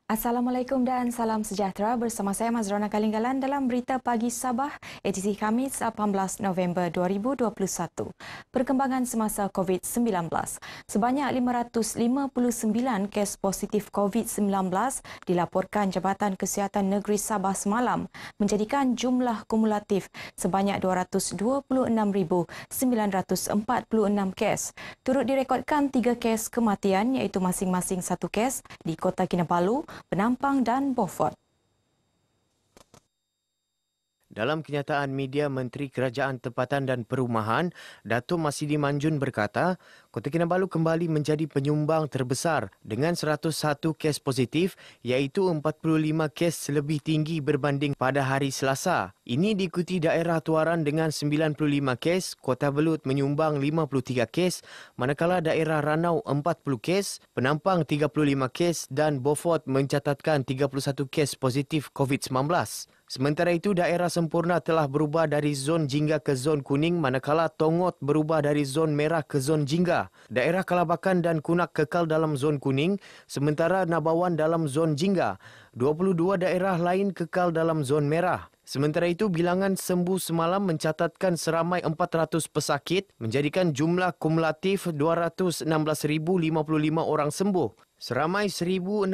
Assalamualaikum dan salam sejahtera, bersama saya Mazrona Kalinggalan dalam Berita Pagi Sabah, edisi Khamis 18 November 2021. Perkembangan semasa COVID-19. Sebanyak 559 kes positif COVID-19 dilaporkan Jabatan Kesihatan Negeri Sabah semalam, menjadikan jumlah kumulatif sebanyak 226,946 kes. Turut direkodkan 3 kes kematian, iaitu masing-masing 1 kes di Kota Kinabalu, Penampang dan Beaufort. Dalam kenyataan media, Menteri Kerajaan Tempatan dan Perumahan, Datuk Masidi Manjun berkata, Kota Kinabalu kembali menjadi penyumbang terbesar dengan 101 kes positif, iaitu 45 kes lebih tinggi berbanding pada hari Selasa. Ini diikuti daerah Tuaran dengan 95 kes, Kota Belud menyumbang 53 kes, manakala daerah Ranau 40 kes, Penampang 35 kes dan Beaufort mencatatkan 31 kes positif COVID-19. Sementara itu, daerah Sempurna telah berubah dari zon jingga ke zon kuning, manakala Tongot berubah dari zon merah ke zon jingga. Daerah Kalabakan dan Kunak kekal dalam zon kuning, sementara Nabawan dalam zon jingga. 22 daerah lain kekal dalam zon merah. Sementara itu, bilangan sembuh semalam mencatatkan seramai 400 pesakit, menjadikan jumlah kumulatif 216,055 orang sembuh. Seramai 1,688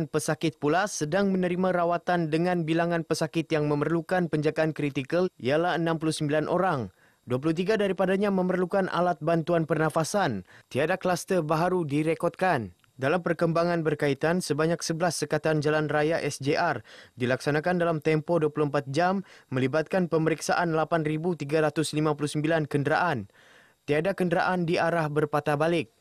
pesakit pula sedang menerima rawatan dengan bilangan pesakit yang memerlukan penjagaan kritikal ialah 69 orang. 23 daripadanya memerlukan alat bantuan pernafasan. Tiada kluster baharu direkodkan. Dalam perkembangan berkaitan, sebanyak 11 sekatan jalan raya SJR dilaksanakan dalam tempoh 24 jam melibatkan pemeriksaan 8,359 kenderaan. Tiada kenderaan di arah berpatah balik.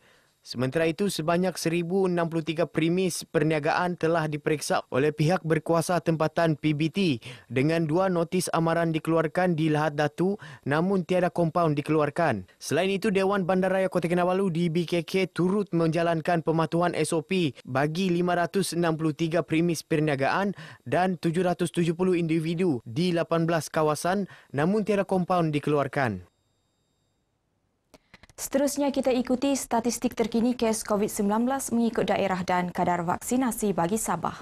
Sementara itu, sebanyak 1,063 premis perniagaan telah diperiksa oleh pihak berkuasa tempatan PBT dengan 2 notis amaran dikeluarkan di Lahad Datu namun tiada kompaun dikeluarkan. Selain itu, Dewan Bandaraya Kota Kinabalu di BKK turut menjalankan pematuhan SOP bagi 563 premis perniagaan dan 770 individu di 18 kawasan namun tiada kompaun dikeluarkan. Seterusnya kita ikuti statistik terkini kes COVID-19 mengikut daerah dan kadar vaksinasi bagi Sabah.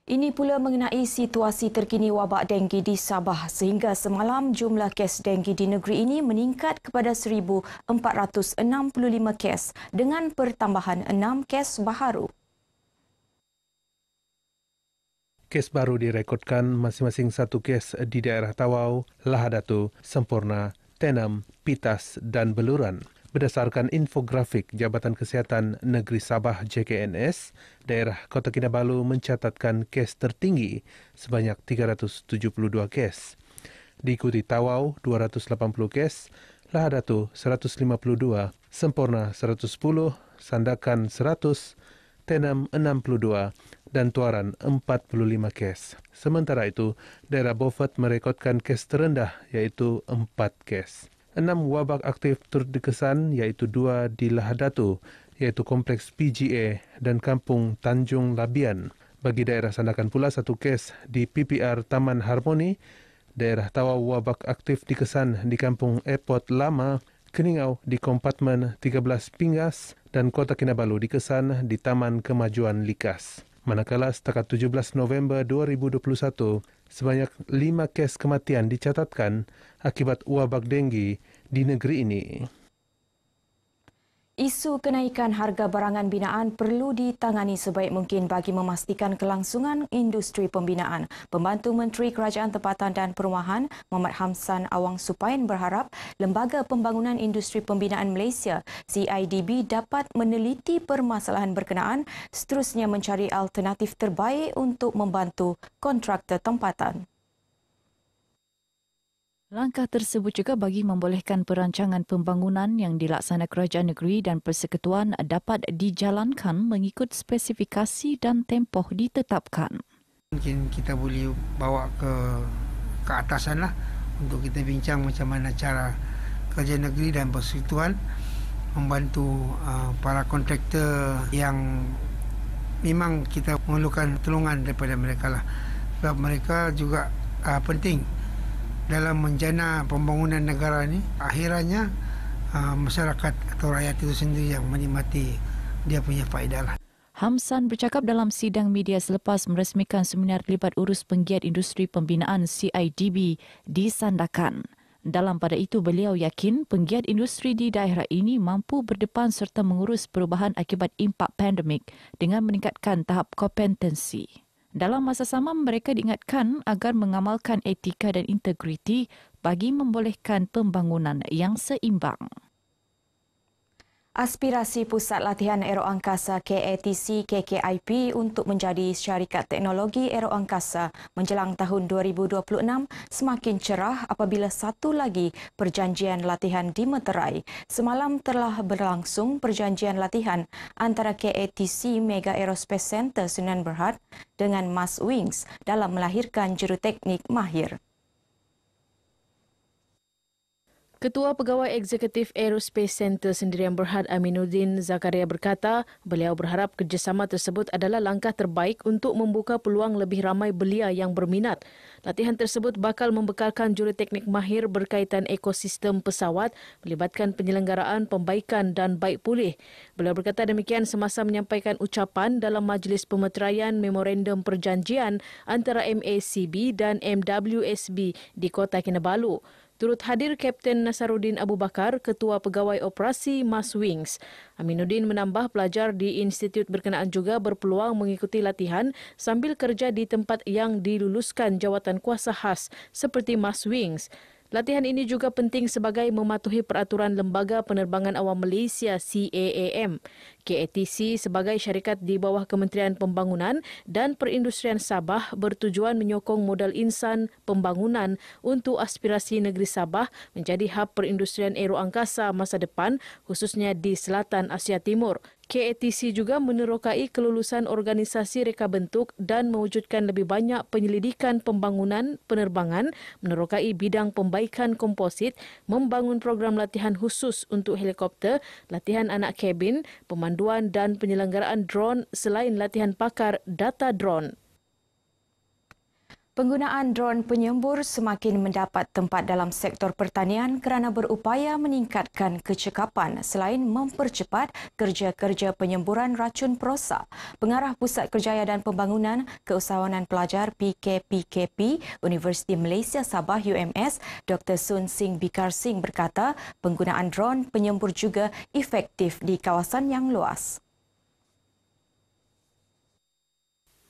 Ini pula mengenai situasi terkini wabak denggi di Sabah, sehingga semalam jumlah kes denggi di negeri ini meningkat kepada 1,465 kes dengan pertambahan 6 kes baharu. Kes baru direkodkan masing-masing 1 kes di daerah Tawau, Lahad Datu, Sempurna, Tenam, Pitas dan Beluran. Berdasarkan infografik Jabatan Kesihatan Negeri Sabah JKNS, daerah Kota Kinabalu mencatatkan kes tertinggi sebanyak 372 kes. Diikuti Tawau 280 kes, Lahad Datu 152, Sempurna 110, Sandakan 100, Tenam 62 dan Tuaran 45 kes. Sementara itu, daerah Beaufort merekodkan kes terendah iaitu 4 kes. 6 wabak aktif turut dikesan iaitu 2 di Lahad Datu iaitu Kompleks PGA dan Kampung Tanjung Labian. Bagi daerah Sandakan pula 1 kes di PPR Taman Harmoni. Daerah Tawau wabak aktif dikesan di Kampung Airport Lama, Keningau di Kompartmen 13 Pinggas dan Kota Kinabalu dikesan di Taman Kemajuan Likas. Manakala setakat 17 November 2021, sebanyak 5 kes kematian dicatatkan akibat wabak denggi di negeri ini. Isu kenaikan harga barangan binaan perlu ditangani sebaik mungkin bagi memastikan kelangsungan industri pembinaan. Pembantu Menteri Kerajaan Tempatan dan Perumahan, Muhammad Hamsan Awang Supain berharap Lembaga Pembangunan Industri Pembinaan Malaysia, CIDB, dapat meneliti permasalahan berkenaan, seterusnya mencari alternatif terbaik untuk membantu kontraktor tempatan. Langkah tersebut juga bagi membolehkan perancangan pembangunan yang dilaksana kerajaan negeri dan persekutuan dapat dijalankan mengikut spesifikasi dan tempoh ditetapkan. Mungkin kita boleh bawa ke atasan lah untuk kita bincang macam mana cara kerja negeri dan persekutuan membantu para kontraktor yang memang kita memerlukan tolongan daripada mereka lah. Sebab mereka juga penting dalam menjana pembangunan negara ni. Akhirannya masyarakat atau rakyat itu sendiri yang menikmati dia punya faedah lah. Hamsan bercakap dalam sidang media selepas meresmikan seminar Kelibat Urus Penggiat Industri Pembinaan CIDB di Sandakan. Dalam pada itu, beliau yakin penggiat industri di daerah ini mampu berdepan serta mengurus perubahan akibat impak pandemik dengan meningkatkan tahap kompetensi. Dalam masa sama, mereka diingatkan agar mengamalkan etika dan integriti bagi membolehkan pembangunan yang seimbang. Aspirasi Pusat Latihan Aeroangkasa KATC KKIP untuk menjadi syarikat teknologi aeroangkasa menjelang tahun 2026 semakin cerah apabila satu lagi perjanjian latihan dimeterai. Semalam telah berlangsung perjanjian latihan antara KATC Mega Aerospace Centre Sunan Berhad dengan MASWings dalam melahirkan juruteknik mahir. Ketua Pegawai Eksekutif Aerospace Centre Sendirian Berhad Aminuddin Zakaria berkata, beliau berharap kerjasama tersebut adalah langkah terbaik untuk membuka peluang lebih ramai belia yang berminat. Latihan tersebut bakal membekalkan juruteknik mahir berkaitan ekosistem pesawat, melibatkan penyelenggaraan pembaikan dan baik pulih. Beliau berkata demikian semasa menyampaikan ucapan dalam majlis pemeteraian memorandum perjanjian antara MACB dan MWSB di Kota Kinabalu. Turut hadir Kapten Nasaruddin Abu Bakar, Ketua Pegawai Operasi MASWings. Aminuddin menambah pelajar di institut berkenaan juga berpeluang mengikuti latihan sambil kerja di tempat yang diluluskan jawatan kuasa khas seperti MASWings. Latihan ini juga penting sebagai mematuhi peraturan Lembaga Penerbangan Awam Malaysia CAAM. KATC sebagai syarikat di bawah Kementerian Pembangunan dan Perindustrian Sabah bertujuan menyokong modal insan pembangunan untuk aspirasi negeri Sabah menjadi hub perindustrian aeroangkasa masa depan khususnya di Selatan Asia Timur. KATC juga menerokai kelulusan organisasi reka bentuk dan mewujudkan lebih banyak penyelidikan pembangunan penerbangan, menerokai bidang pembaikan komposit, membangun program latihan khusus untuk helikopter, latihan anak kabin, pemanduan dan penyelenggaraan drone selain latihan pakar data drone. Penggunaan dron penyembur semakin mendapat tempat dalam sektor pertanian kerana berupaya meningkatkan kecekapan selain mempercepat kerja-kerja penyemburan racun perosak. Pengarah Pusat Kerjaya dan Pembangunan Keusahawanan Pelajar PKPKP Universiti Malaysia Sabah UMS, Dr. Sun Sing Bikar Singh berkata penggunaan dron penyembur juga efektif di kawasan yang luas.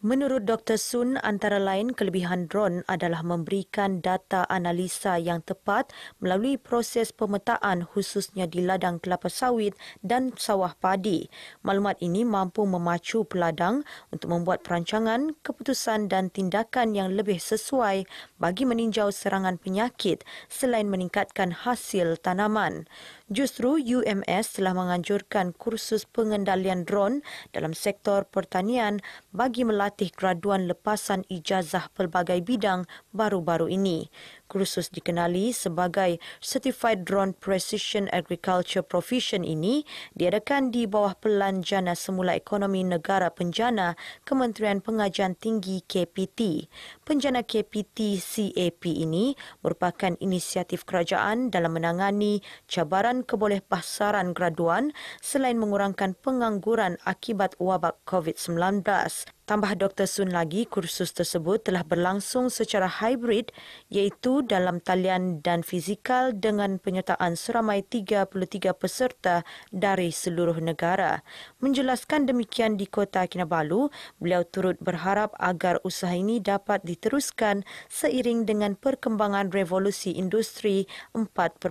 Menurut Dr. Sun, antara lain kelebihan drone adalah memberikan data analisa yang tepat melalui proses pemetaan khususnya di ladang kelapa sawit dan sawah padi. Maklumat ini mampu memacu peladang untuk membuat perancangan, keputusan dan tindakan yang lebih sesuai bagi meninjau serangan penyakit selain meningkatkan hasil tanaman. Justru UMS telah menganjurkan kursus pengendalian drone dalam sektor pertanian bagi melatih graduan lepasan ijazah pelbagai bidang baru-baru ini. Kursus dikenali sebagai Certified Drone Precision Agriculture Proficient ini diadakan di bawah Pelan Jana Semula Ekonomi Negara Penjana Kementerian Pengajian Tinggi KPT. Penjana KPT CAP ini merupakan inisiatif kerajaan dalam menangani cabaran kebolehpasaran graduan selain mengurangkan pengangguran akibat wabak COVID-19. Tambah Dr. Sun lagi, kursus tersebut telah berlangsung secara hybrid iaitu dalam talian dan fizikal dengan penyertaan seramai 33 peserta dari seluruh negara. Menjelaskan demikian di Kota Kinabalu, beliau turut berharap agar usaha ini dapat diteruskan seiring dengan perkembangan revolusi industri 4.0.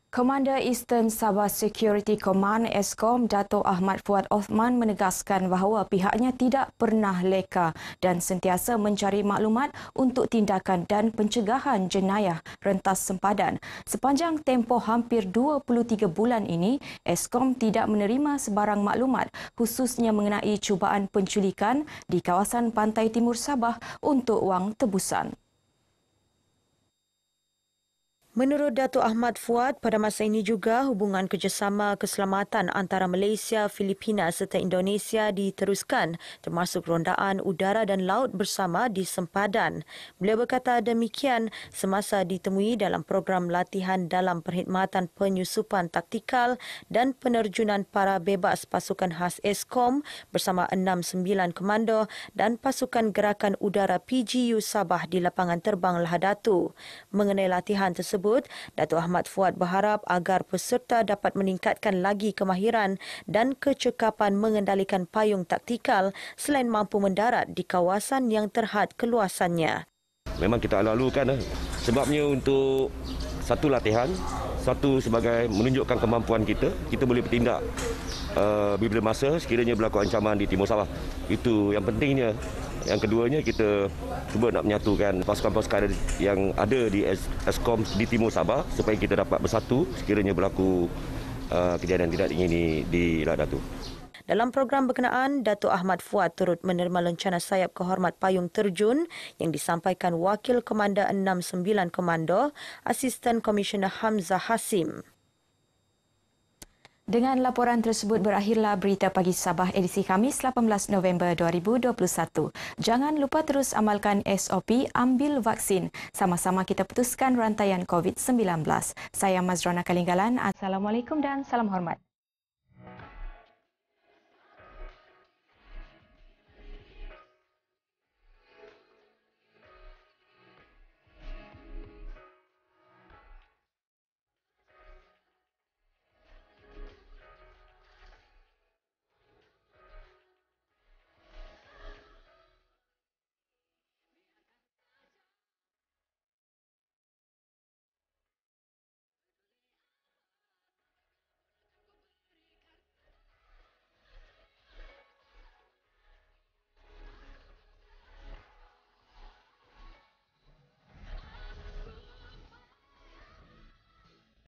Komander Eastern Sabah Security Command Eskom Dato' Ahmad Fuad Othman menegaskan bahawa pihaknya tidak pernah leka dan sentiasa mencari maklumat untuk tindakan dan pencegahan jenayah rentas sempadan. Sepanjang tempoh hampir 23 bulan ini, Eskom tidak menerima sebarang maklumat khususnya mengenai cubaan penculikan di kawasan pantai timur Sabah untuk wang tebusan. Menurut Dato' Ahmad Fuad, pada masa ini juga hubungan kerjasama keselamatan antara Malaysia, Filipina serta Indonesia diteruskan termasuk rondaan udara dan laut bersama di sempadan. Beliau berkata demikian semasa ditemui dalam program latihan dalam perkhidmatan penyusupan taktikal dan penerjunan para bebas pasukan khas Eskom bersama 69 komando dan pasukan gerakan udara PGU Sabah di lapangan terbang Lahadatu. Mengenai latihan tersebut, Dato' Ahmad Fuad berharap agar peserta dapat meningkatkan lagi kemahiran dan kecekapan mengendalikan payung taktikal selain mampu mendarat di kawasan yang terhad keluasannya. Memang kita lalukan sebabnya untuk satu latihan, satu sebagai menunjukkan kemampuan kita boleh bertindak bila masa sekiranya berlaku ancaman di Timur Sabah. Itu yang pentingnya. Yang keduanya, kita cuba nak menyatukan pasukan-pasukan yang ada di Eskom di Timur Sabah supaya kita dapat bersatu sekiranya berlaku kejadian tidak diingini di Lahadatu. Dalam program berkenaan, Dato' Ahmad Fuad turut menerima lencana sayap kehormat payung terjun yang disampaikan Wakil Komander 69 Komando, Asisten Komisioner Hamzah Hasim. Dengan laporan tersebut berakhirlah Berita Pagi Sabah edisi Khamis 18 November 2021. Jangan lupa terus amalkan SOP ambil vaksin. Sama-sama kita putuskan rantaian COVID-19. Saya Mazrona Kalinggalan. Assalamualaikum dan salam hormat.